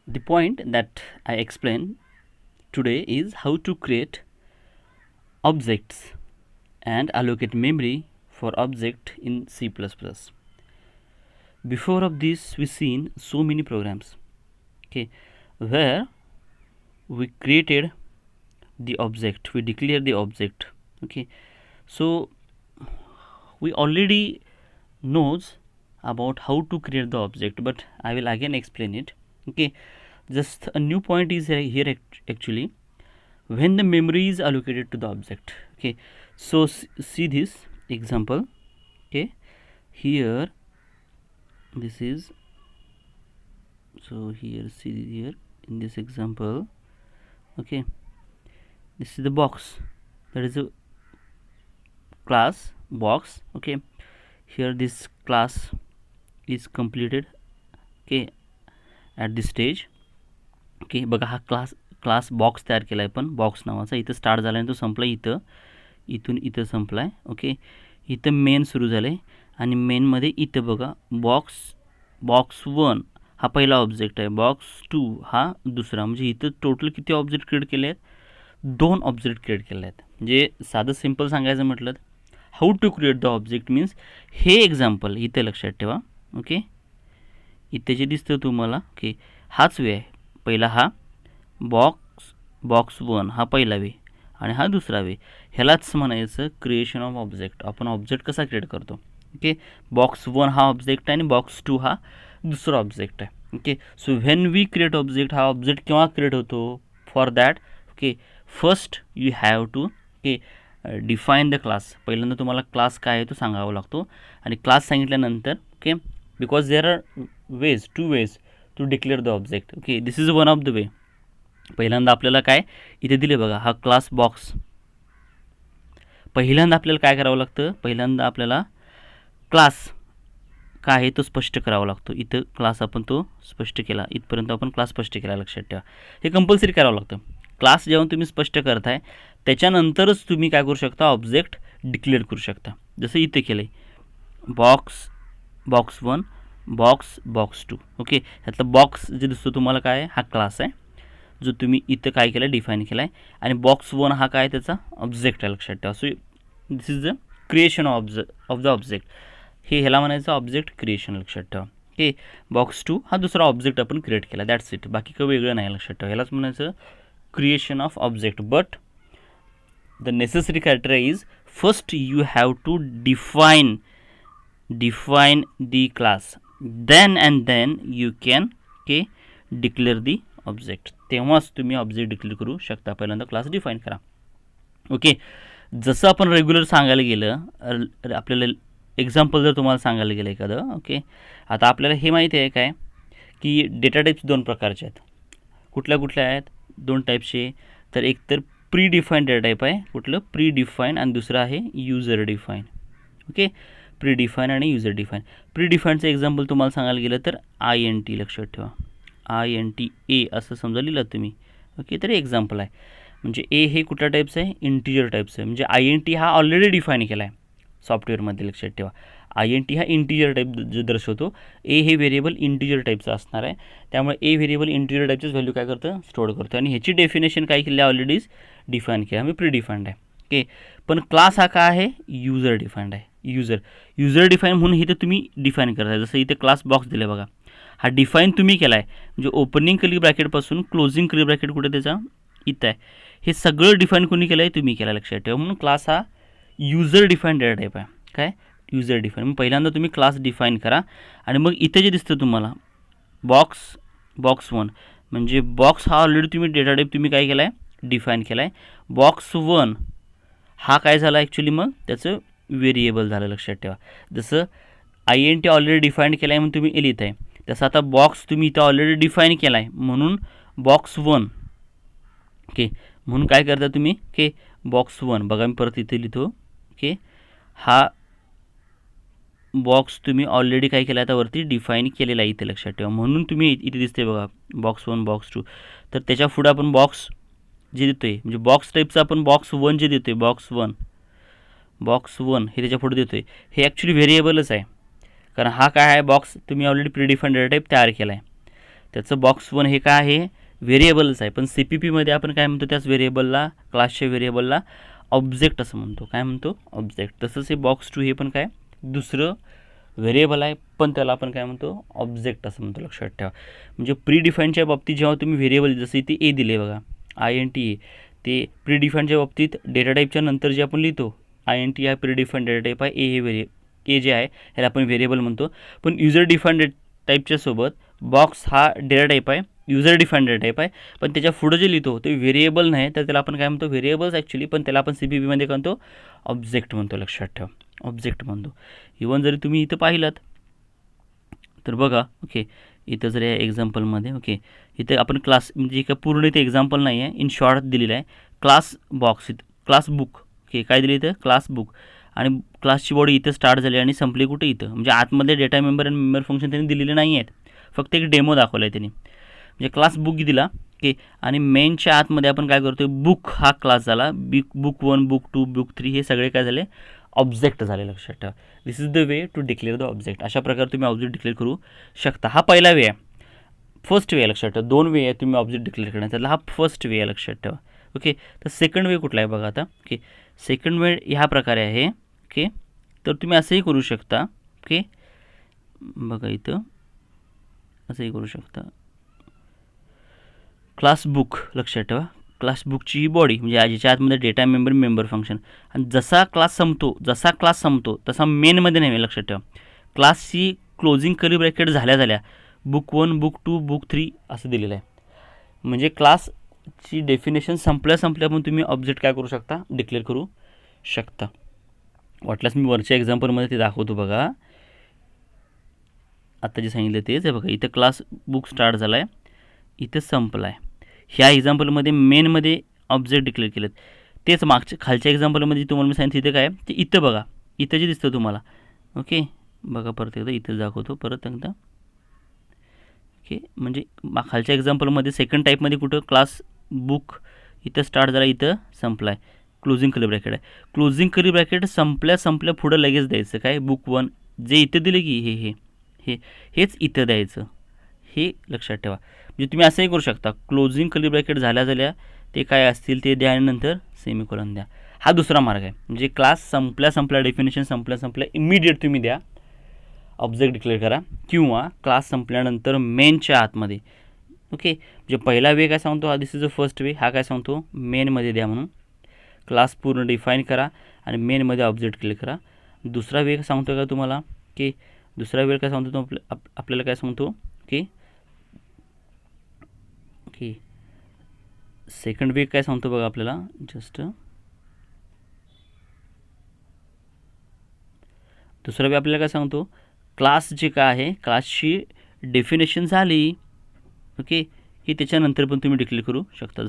The point that I explain today is how to create objects and allocate memory for object in C++. Before of this, we seen so many programs, okay, where we created the object, we declare the object, okay. So we already knows about how to create the object, but I will again explain it, okay. Just a new point is here actually, when the memory is allocated to the object, okay. So see this example, okay. Here this is, so here see here in this example, okay, this is the box, that is a class box, okay. Here this class is completed, okay, at this stage, okay. बघा हा class box तयार केला आहे, पण box नावाचा इथं start झाला आहे, तो संपला इथं, इथून इथं संपला आहे, ओके. इथं मेन सुरू झालं आहे आणि मेनमध्ये इथं बघा बॉक्स 1 हा पहिला ऑब्जेक्ट आहे, बॉक्स 2 हा दुसरा, म्हणजे इथं टोटल किती ऑब्जेक्ट क्रिएट केले आहेत, 2 ऑब्जेक्ट क्रिएट केले आहेत. म्हणजे साधं सिम्पल सांगायचं म्हटलं, how to create the object means हे एक्झाम्पल इथे लक्षात ठेवा, ओके. इथे जे दिसतं तुम्हाला, ओके, हाच वे आहे. पहिला हा बॉक्स 1 हा पहिला वे आणि हा दुसरा वे, ह्यालाच म्हणायचं क्रिएशन ऑफ ऑब्जेक्ट. आपण ऑब्जेक्ट कसा क्रिएट करतो, ओके. बॉक्स 1 हा ऑब्जेक्ट आहे आणि बॉक्स 2 हा दुसरा ऑब्जेक्ट आहे, okay. So when we create object, हा ऑब्जेक्ट केव्हा क्रिएट होतो, for that, okay, first you have to, okay, define the class. पहिल्यांदा तुम्हाला क्लास काय आहे तो सांगावा लागतो आणि क्लास सांगितल्यानंतर, okay, because there are two ways to declare the object, okay. This is one of the way. पहिल्यांदा आपल्याला काय इथे दिले बघा, हा क्लास बॉक्स. पहिल्यांदा आपल्याला काय करावं लागतं, पहिल्यांदा आपल्याला क्लास काय आहे तो स्पष्ट करावा लागतो. इथं क्लास आपण तो स्पष्ट केला, इथपर्यंत आपण क्लास स्पष्ट केला, लक्षात ठेवा. हे कंपल्सरी करावं लागतं. क्लास जेव्हा तुम्ही स्पष्ट करताय त्याच्यानंतरच तुम्ही काय करू शकता, ऑब्जेक्ट डिक्लेअर करू शकता. जसं इथे केलं आहे, बॉक्स 1 बॉक्स 2, ओके. ह्यातलं बॉक्स जे दिसतो तुम्हाला काय आहे, हा क्लास आहे जो तुम्ही इथं काय केलं, डिफाईन केला आहे. आणि बॉक्स 1 हा काय त्याचा ऑब्जेक्ट आहे, लक्षात ठेवा. So this is the creation of the object. हे ह्याला म्हणायचं ऑब्जेक्ट क्रिएशन, लक्षात ठेवा, ओके. बॉक्स 2 हा दुसरा ऑब्जेक्ट आपण क्रिएट केला, दॅट्स इट. बाकी काही वेगळं नाही, लक्षात ठेवा. ह्यालाच म्हणायचं creation of object. But the necessary criteria is, first you have to define the class, then you can, okay, declare the object. तेव्हाच तुम्ही ऑब्जेक्ट डिक्लेअर करू शकता. पहिल्यांदा क्लास डिफाईन करा, ओके. जसं आपण रेग्युलर सांगायला गेलं, आपल्याला एक्झाम्पल जर तुम्हाला सांगायला गेलं एखादं, ओके. आता आपल्याला हे माहिती आहे काय की डेटा टाईप्स 2 प्रकारचे आहेत. कुठल्या आहेत, 2 टाईप्सचे. तर एक तर प्री डिफाईन डेटा टाईप आहे, कुठलं प्री डिफाईन, आणि दुसरं आहे user define, okay. Pre define आणि युजर डिफाईन. प्री डिफाईनचं एक्झाम्पल तुम्हाला सांगायला गेलं तर INT, लक्षात ठेवा, INT असं समजा लिहिलं तुम्ही, ओके. तर एक्झाम्पल आहे. म्हणजे ए हे कुठल्या टाईपचं आहे, इंटिजर टाईपचं आहे. म्हणजे INT हा ऑलरेडी डिफाईन केला आहे सॉफ्टवेअरमध्ये, लक्षात ठेवा. INT हा इंटिजर टाईप जो दर्शवतो, ए हे व्हेरिएबल इंटिजर टाईपचं असणार आहे. त्यामुळे ए व्हेरिएबल इंटिजर टाईपचंच व्हॅल्यू काय करतं, स्टोअर करतो. आणि ह्याची डेफिनेशन काय केली आहे, ऑलरेडीच डिफाईन केला, म्हणजे प्री डिफाईन्ड आहे, ओके. पण क्लास हा काय आहे, युजर डिफाईन्ड आहे. युजर डिफाईन म्हणून इथे तुम्ही डिफाईन करताय. जसं इथे क्लास बॉक्स दिले बघा, हा डिफाईन तुम्ही केला आहे. म्हणजे ओपनिंग कर्ली ब्रॅकेटपासून क्लोजिंग कर्ली ब्रॅकेट कुठे त्याचा इथं आहे, हे सगळं डिफाईन कोणी केलं आहे, तुम्ही केला, लक्षात ठेवा. म्हणून क्लास हा युजर डिफाईन डेटा टाईप आहे. काय, युजर डिफाईन. मग पहिल्यांदा तुम्ही क्लास डिफाईन करा आणि मग इथे जे दिसतं तुम्हाला बॉक्स 1, म्हणजे बॉक्स हा ऑलरेडी तुम्ही डेटा टाईप तुम्ही काय केला आहे, डिफाईन केला आहे. बॉक्स 1 हा काय झाला ॲक्च्युली, मग त्याचं व्हेरिएबल झालं, लक्षात ठेवा. जसं INT ऑलरेडी डिफाईन केला आहे म्हणून तुम्ही लिहित आहे, तसं आता बॉक्स तुम्ही इथं ऑलरेडी डिफाईन केला आहे म्हणून बॉक्स 1, ओके. म्हणून काय करता तुम्ही, ओके, बॉक्स 1 बघा, मी परत इथे लिहितो, ओके. हा बॉक्स तुम्ही ऑलरेडी काय केला आहे, आता वरती डिफाईन केलेला आहे इथे, लक्षात ठेवा. म्हणून तुम्ही इथे दिसते बघा बॉक्स 1 बॉक्स 2. तर त्याच्या पुढे आपण बॉक्स जे देतो आहे, म्हणजे बॉक्स टाईपचं आपण बॉक्स 1 जे देतो आहे, बॉक्स 1 हे त्याच्या पुढे देतो आहे, हे ॲक्च्युली व्हेरिएबलच आहे. कारण हा काय आहे, बॉक्स तुम्ही already pre define data type तयार केला आहे. त्याचं बॉक्स 1 हे काय आहे, व्हेरिएबलच आहे. पण CPPमध्ये आपण काय म्हणतो, त्याच व्हेरिएबलला, क्लासच्या व्हेरिएबलला ऑब्जेक्ट असं म्हणतो. काय म्हणतो, ऑब्जेक्ट. तसंच हे बॉक्स 2 हे पण काय दुसरं व्हेरिएबल आहे, पण त्याला आपण काय म्हणतो, ऑब्जेक्ट असं म्हणतो. लक्षात ठेवा. म्हणजे प्री डिफाईनच्या बाबतीत जेव्हा तुम्ही व्हेरिएबल, जसं इथे ए दिले बघा, INT, ते प्री डिफाईनच्या बाबतीत डेटा टाईपच्या नंतर जे आपण लिहितो, INT हा प्री डिफाईन डेटा टाईप आहे, ए जे आहे ह्याला आपण व्हेरिएबल म्हणतो. पण युजर डिफाईन टाईपच्या सोबत बॉक्स हा डेटा टाईप आहे, युजर डिफाईन डेटा टाईप आहे, पण त्याच्या पुढे जे लिहितो ते व्हेरिएबल नाही, तर त्याला आपण काय म्हणतो, व्हेरिएबल्स ॲक्च्युली, पण त्याला आपण CPPमध्ये काय म्हणतो, ऑब्जेक्ट म्हणतो. लक्षात ठेवा, ऑब्जेक्ट म्हणतो. इवन जरी तुम्ही इथं पाहिलात तर बघा, ओके, इथं जर या एक्झाम्पलमध्ये, ओके, इथं आपण क्लास, म्हणजे काय पूर्ण इथे एक्झाम्पल नाही आहे, इन शॉर्ट दिलेलं आहे. क्लास बॉक्स, इथं क्लास बुक, ओके, काय दिलं इथं, क्लास बुक, आणि क्लासची बॉडी इथं स्टार्ट झाली आणि संपली कुठे, इथं. म्हणजे आतमध्ये डेटा मेंबर आणि मेंबर फंक्शन त्यांनी दिलेले नाही आहेत, फक्त एक डेमो दाखवला आहे त्यांनी. म्हणजे क्लास बुक दिला, ओके, आणि मेनच्या आतमध्ये आपण काय करतो, बुक हा क्लास झाला. बुक 1, बुक 2, बुक 3 हे सगळे काय झाले, ऑब्जेक्ट झाले. लक्षात ठेवा. This is the way to declare the object. अशा प्रकारे तुम्ही ऑब्जेक्ट डिक्लेअर करू शकता. हा पहिला वे आहे, फर्स्ट वे आहे. लक्षात ठेवा, 2 वे आहे तुम्ही ऑब्जेक्ट डिक्लेअर करण्याचा. हा फर्स्ट वे आहे. लक्षात ठेवा. ओके, तर सेकंड वे कुठला आहे बघा आता. ओके, सेकंड वे ह्या प्रकारे आहे. ओके, तर तुम्ही असंही करू शकता. ओके, बघा इथं असंही करू शकता. क्लास बुक, लक्षात ठेवा, क्लास बुकची ही बॉडी, म्हणजे ज्याच्या आतमध्ये डेटा मेंबर, मेंबर फंक्शन, आणि जसा क्लास संपतो तसा मेनमध्ये नाही. लक्षात ठेवा, क्लासची क्लोजिंग करी ब्रॅकेट झाल्या बुक 1, बुक 2, बुक 3 असं दिलेलं आहे. म्हणजे क्लासची डेफिनेशन संपल्या पण तुम्ही ऑब्जेक्ट काय करू शकता, डिक्लेअर करू शकता. वाटल्यास मी वरच्या एक्झाम्पलमध्ये ते दाखवतो बघा. आता जे सांगितलं तेच आहे बघा. इथं क्लास बुक स्टार्ट झाला आहे, इथं संपला आहे. ह्या एक्झाम्पलमध्ये मेनमध्ये ऑब्जेक्ट डिक्लेअर केलेत. तेच मागच्या खालच्या एक्झाम्पलमध्ये तुम्हाला मी सांगितलं इथं काय, ते इथं बघा, इथं जे दिसतं तुम्हाला. ओके, बघा परत एकदा इथं दाखवतो परत एकदा. ओके, म्हणजे खालच्या एक्झाम्पलमध्ये सेकंड टाईपमध्ये कुठं क्लास बुक इथं स्टार्ट झाला, इथं संपला आहे, क्लोजिंग करी ब्रॅकेट आहे. क्लोजिंग करी ब्रॅकेट संपल्या पुढं लगेच द्यायचं काय, बुक 1 जे इथं दिले की हेच इथं द्यायचं. हे लक्षात ठेवा. म्हणजे तुम्ही असंही करू शकता, क्लोजिंग कली ब्रॅकेट झाल्या ते काय असतील ते द्या आणि नंतर सेमिकोलॉन द्या. हा दुसरा मार्ग आहे. म्हणजे क्लास संपल्या डेफिनेशन संपल्या इमिडिएट तुम्ही द्या, ऑब्जेक्ट डिक्लेअर करा, किंवा क्लास संपल्यानंतर मेनच्या आतमध्ये. ओके, म्हणजे पहिला वे काय सांगतो, हा दिस इज द फर्स्ट वे. हा काय सांगतो, मेनमध्ये द्या म्हणून क्लास पूर्ण डिफाईन करा आणि मेनमध्ये ऑब्जेक्ट डिक्लेअर करा. दुसरा वे सांगतो का तुम्हाला, की दुसरा वेळ काय सांगतो तो आपल्याला काय सांगतो, की ओके, सेकंड वे काय सांगतो बघा आपल्याला. जस्ट दुसरा वे आपल्याला काय सांगतो, क्लास जे काय आहे, क्लासची डेफिनेशन झाली, ओके, ही त्याच्यानंतर पण तुम्ही डिक्लेअर करू शकता.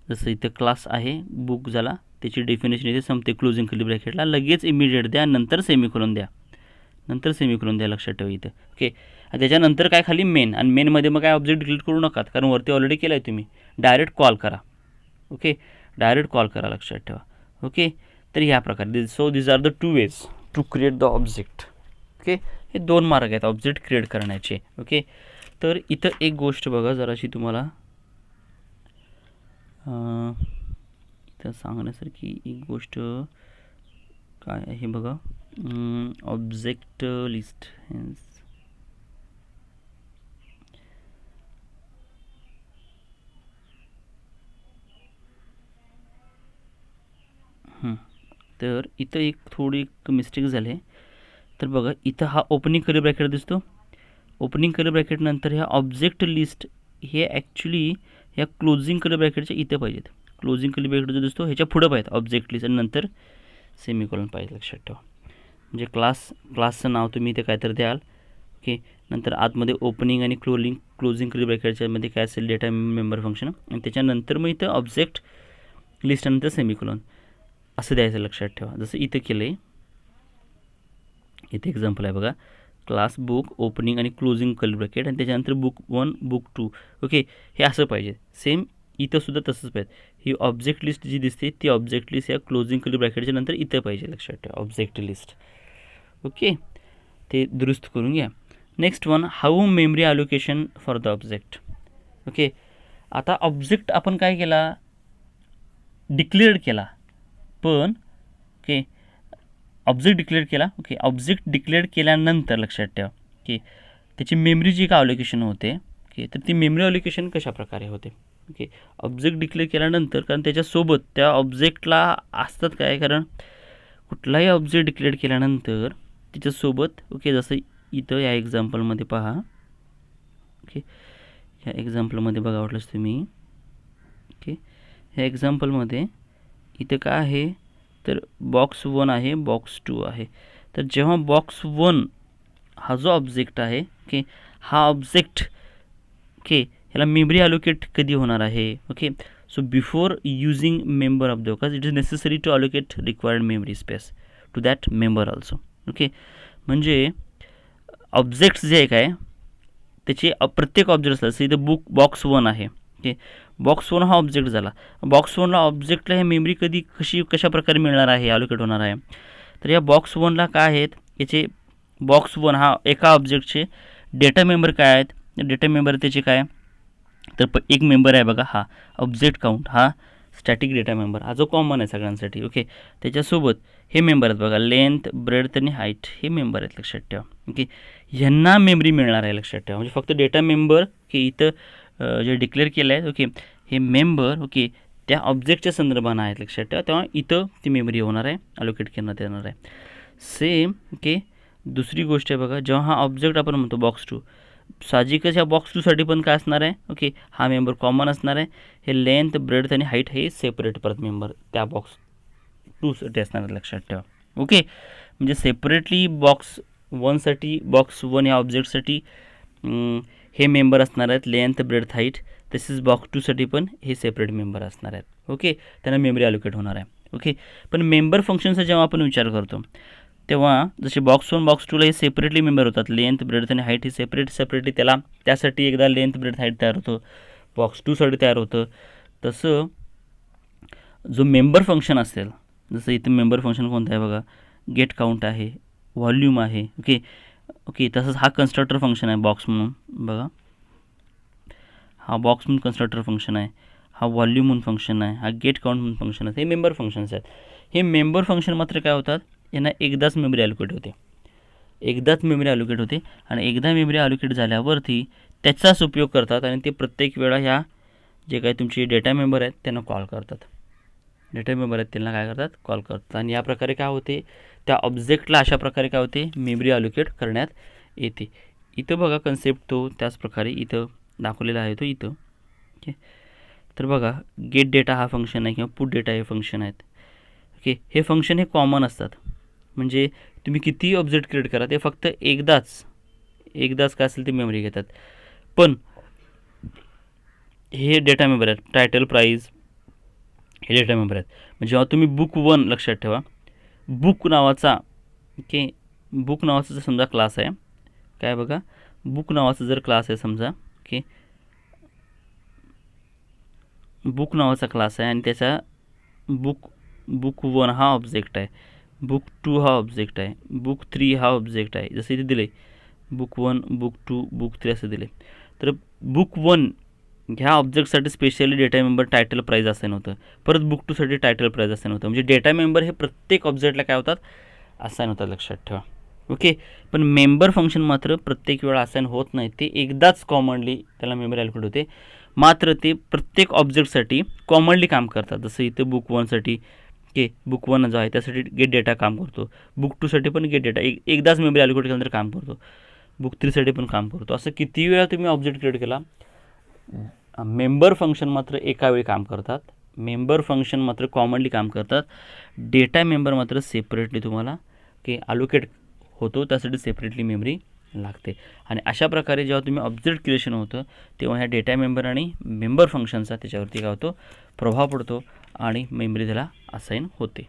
जसं इथं क्लास आहे, बुक झाला, त्याची डेफिनेशन इथे संपते क्लोजिंग कली ब्रॅकेटला, लगेच इमिडिएट द्या, नंतर सेमिकोलॉन द्या. लक्षात ठेवा इथं. ओके, त्याच्यानंतर काय खाली मेन, आणि मेनमध्ये मग काय ऑब्जेक्ट डिलीट करू नका, कारण वरती ऑलरेडी केलं आहे तुम्ही. डायरेक्ट कॉल करा. ओके, लक्षात ठेवा. ओके, तर ह्या प्रकारे this are the 2 ways to create the object. Okay, हे 2 मार्ग आहेत ऑब्जेक्ट क्रिएट करण्याचे. ओके, तर इथं एक गोष्ट बघा जराशी तुम्हाला इथं सांगण्यासारखी एक गोष्ट काय आहे बघा, ऑब्जेक्ट लिस्ट. तर इथं एक थोडी मिस्टेक झाली आहे. तर बघा इथं हा ओपनिंग करी ब्रॅकेट दिसतो, ओपनिंग करी ब्रॅकेट नंतर ह्या ऑब्जेक्ट लिस्ट हे ॲक्च्युली ह्या क्लोजिंग करी ब्रॅकेटच्या इथं पाहिजेत. क्लोजिंग करी ब्रॅकेट जो दिसतो ह्याच्या पुढं पाहिजे ऑब्जेक्ट लिस्ट, आणि नंतर सेमिकोलॉन पाहिजे. लक्षात ठेवा. म्हणजे क्लासचं नाव तुम्ही इथे काहीतरी द्याल. ओके, नंतर आतमध्ये ओपनिंग आणि क्लोजिंग करी ब्रॅकेटच्यामध्ये काय असेल, डेटा मेंबर फंक्शन, आणि त्याच्यानंतर मग इथं ऑब्जेक्ट लिस्ट नंतर सेमिकोलॉन असं द्यायचं. लक्षात ठेवा. जसं इथं केलं आहे, इथे एक्झाम्पल आहे बघा, क्लास बुक ओपनिंग आणि क्लोजिंग कली ब्रॅकेट, आणि त्याच्यानंतर बुक 1, बुक 2. ओके, हे असं पाहिजे. सेम इथं सुद्धा तसंच पाहिजे. ही ऑब्जेक्ट लिस्ट जी दिसते ती ऑब्जेक्ट लिस्ट या क्लोजिंग कली ब्रॅकेटच्या नंतर इथं पाहिजे. लक्षात ठेवा, ऑब्जेक्ट लिस्ट. ओके, ते दुरुस्त करून घ्या. Next one, how memory allocation for the object. Okay, आता ऑब्जेक्ट आपण काय केला, डिक्लेअर केला, पण ओके ऑब्जेक्ट डिक्लेअर केला. ओके, ऑब्जेक्ट डिक्लेअर केल्यानंतर लक्षात ठेवा की त्याची मेमरी जी का अलोकेशन होते, ओके, तर ती मेमरी अलोकेशन कशा प्रकारे होते. ओके, ऑब्जेक्ट डिक्लेअर केल्यानंतर, कारण त्याच्यासोबत त्या ऑब्जेक्टला असतात काय, कारण कुठलाही ऑब्जेक्ट डिक्लेअर केल्यानंतर त्याच्यासोबत, ओके, जसं इथं या एक्झाम्पलमध्ये पहा. ओके, ह्या एक्झाम्पलमध्ये बघा वाटलंच तुम्ही. ओके, ह्या एक्झाम्पलमध्ये इथं काय आहे, तर बॉक्स 1 आहे, बॉक्स 2 आहे. तर जेव्हा बॉक्स 1 हा जो ऑब्जेक्ट आहे, ओके, हा ऑब्जेक्ट, ओके, ह्याला मेमरी अलोकेट कधी होणार आहे. Okay, so before using member of the because it is necessary to allocate required memory space to that member also. Okay, म्हणजे ऑब्जेक्ट्स जे आहे काय, त्याचे प्रत्येक ऑब्जेक्ट असतात. इथं बॉक्स 1 आहे. ओके, बॉक्स 1 हा ऑब्जेक्ट झाला. बॉक्स 1ला ऑब्जेक्टला हे मेमरी कशा प्रकारे मिळणार आहे, अलोकेट होणार आहे. तर या बॉक्स 1ला काय आहेत, याचे बॉक्स 1 हा एका ऑब्जेक्टचे डेटा मेंबर काय आहेत. डेटा मेंबर त्याचे काय, तर एक मेंबर आहे बघा, हा ऑब्जेक्ट काउंट, हा स्टॅटिक डेटा मेंबर, हा जो कॉमन आहे सगळ्यांसाठी. ओके, त्याच्यासोबत हे मेंबर आहेत बघा, लेंथ, ब्रेडथ आणि हाईट, हे मेंबर आहेत लक्षात ठेवा. ओके, ह्यांना मेमरी मिळणार आहे लक्षात ठेवा. म्हणजे फक्त डेटा मेंबर की इथं जे डिक्लेअर केलं आहे, ओके, हे मेंबर, ओके, त्या ऑब्जेक्टच्या संदर्भानं आहेत लक्षात ठेवा. तेव्हा इथं ती मेमरी होणार आहे, अलोकेट करण्यात येणार आहे. सेम, ओके, दुसरी गोष्ट आहे बघा, जेव्हा हा ऑब्जेक्ट आपण म्हणतो बॉक्स 2, साहजिकच ह्या बॉक्स 2साठी पण काय असणार आहे, ओके, हा मेंबर कॉमन असणार आहे. हे लेंथ, ब्रेडथ आणि हाईट हे सेपरेट परत मेंबर त्या बॉक्स 2साठी असणार आहे लक्षात ठेवा. ओके, म्हणजे सेपरेटली बॉक्स 1साठी, बॉक्स 1 या ऑब्जेक्टसाठी हे मेंबर असणार आहेत, लेंथ, ब्रेडथ, हाईट. तसेच बॉक्स 2साठी पण हे सेपरेट मेंबर असणार आहेत. ओके, त्यांना मेमरी अलोकेट होणार आहे. ओके, पण मेंबर फंक्शनचा जेव्हा आपण विचार करतो, तेव्हा जसे बॉक्स 1, बॉक्स 2ला हे सेपरेटली मेंबर होतात, लेंथ, ब्रेडथ आणि हाईट हे सेपरेटली त्यासाठी एकदा लेंथ, ब्रेडथ, हाईट तयार होतं, बॉक्स 2साठी तयार होतं. तसं जो मेंबर फंक्शन असेल, जसं इथं मेंबर फंक्शन कोणतं आहे बघा, गेट काउंट आहे, व्हॉल्यूम आहे. ओके, ओके, तसंच हा कन्स्ट्रक्टर फंक्शन आहे बॉक्स म्हणून बघा, हा बॉक्स म्हणून कन्स्ट्रक्टर फंक्शन आहे, हा व्हॉल्यूम म्हणून फंक्शन आहे, हा गेट काउंट म्हणून फंक्शन आहे. हे मेंबर फंक्शन्स आहेत. हे मेंबर फंक्शन मात्र काय होतात, यांना एकदाच मेमरी अलोकेट होते, आणि एकदा मेमरी अलोकेट झाल्यावरती त्याचाच उपयोग करतात आणि ते प्रत्येक वेळा ह्या जे काही तुमचे डेटा मेंबर आहेत त्यांना कॉल करतात. आणि या प्रकारे काय होते, त्या ऑब्जेक्टला अशा प्रकारे काय होते, मेमरी अलोकेट करण्यात येते. इथं बघा कन्सेप्ट तो त्याच प्रकारे इथं दाखवलेला आहे तो इथं. ओके, तर बघा, गेट डेटा हा फंक्शन आहे किंवा पुट डेटा हे फंक्शन आहेत. ओके, हे फंक्शन हे कॉमन असतात, म्हणजे तुम्ही कितीही ऑब्जेक्ट क्रिएट करा, ते फक्त एकदाच काय असेल ते मेमरी घेतात. पण हे डेटा मेंबर आहेत, टायटल, प्राईज, हे डेटा मेंबर आहेत. म्हणजे जेव्हा तुम्ही बुक 1 लक्षात ठेवा, बुक नावाचा, ओके, बुक नावाचा जर समजा क्लास आहे, काय बघा, बुक नावाचा जर क्लास आहे समजा, ओके, बुक नावाचा क्लास आहे आणि त्याचा बुक 1 हा ऑब्जेक्ट आहे, बुक 2 हा ऑब्जेक्ट आहे, बुक 3 हा ऑब्जेक्ट आहे. जसं इथे दिले बुक 1, बुक 2, बुक 3 असं दिले. तर बुक 1 ह्या ऑब्जेक्टसाठी specially data member title price assign होतं, परत बुक 2साठी टायटल प्राईज असाइन होतं. म्हणजे डेटा मेंबर हे प्रत्येक ऑब्जेक्टला काय होतात, असाइन होतात लक्षात ठेवा. ओके, पण मेंबर फंक्शन मात्र प्रत्येक वेळा असाइन होत नाही, ते एकदाच कॉमनली त्याला मेमरी अलोकेट होते. मात्र ते प्रत्येक ऑब्जेक्टसाठी कॉमनली काम करतात. जसं इथं बुक 1साठी, ओके, बुक 1 जो आहे त्यासाठी गेट डेटा काम करतो, बुक 2साठी पण गेट डेटा एकदाच मेमरी अलोकेट केल्यानंतर काम करतो, बुक 3साठी पण काम करतो. असं किती वेळा तुम्ही ऑब्जेक्ट क्रिएट केला, मेंबर फंक्शन मात्र एका वेळी काम करतात, मेंबर फंक्शन मात्र कॉमनली काम करतात. डेटा मेंबर मात्र सेपरेटली तुम्हाला की अलोकेट होतो, त्यासाठी सेपरेटली मेमरी लागते. आणि अशा प्रकारे जेव्हा तुम्ही ऑब्जेक्ट क्रिएशन होतं, तेव्हा ह्या डेटा मेंबर आणि मेंबर फंक्शनचा त्याच्यावरती काय होतो, प्रभाव पडतो आणि मेमरी त्याला असाइन होते.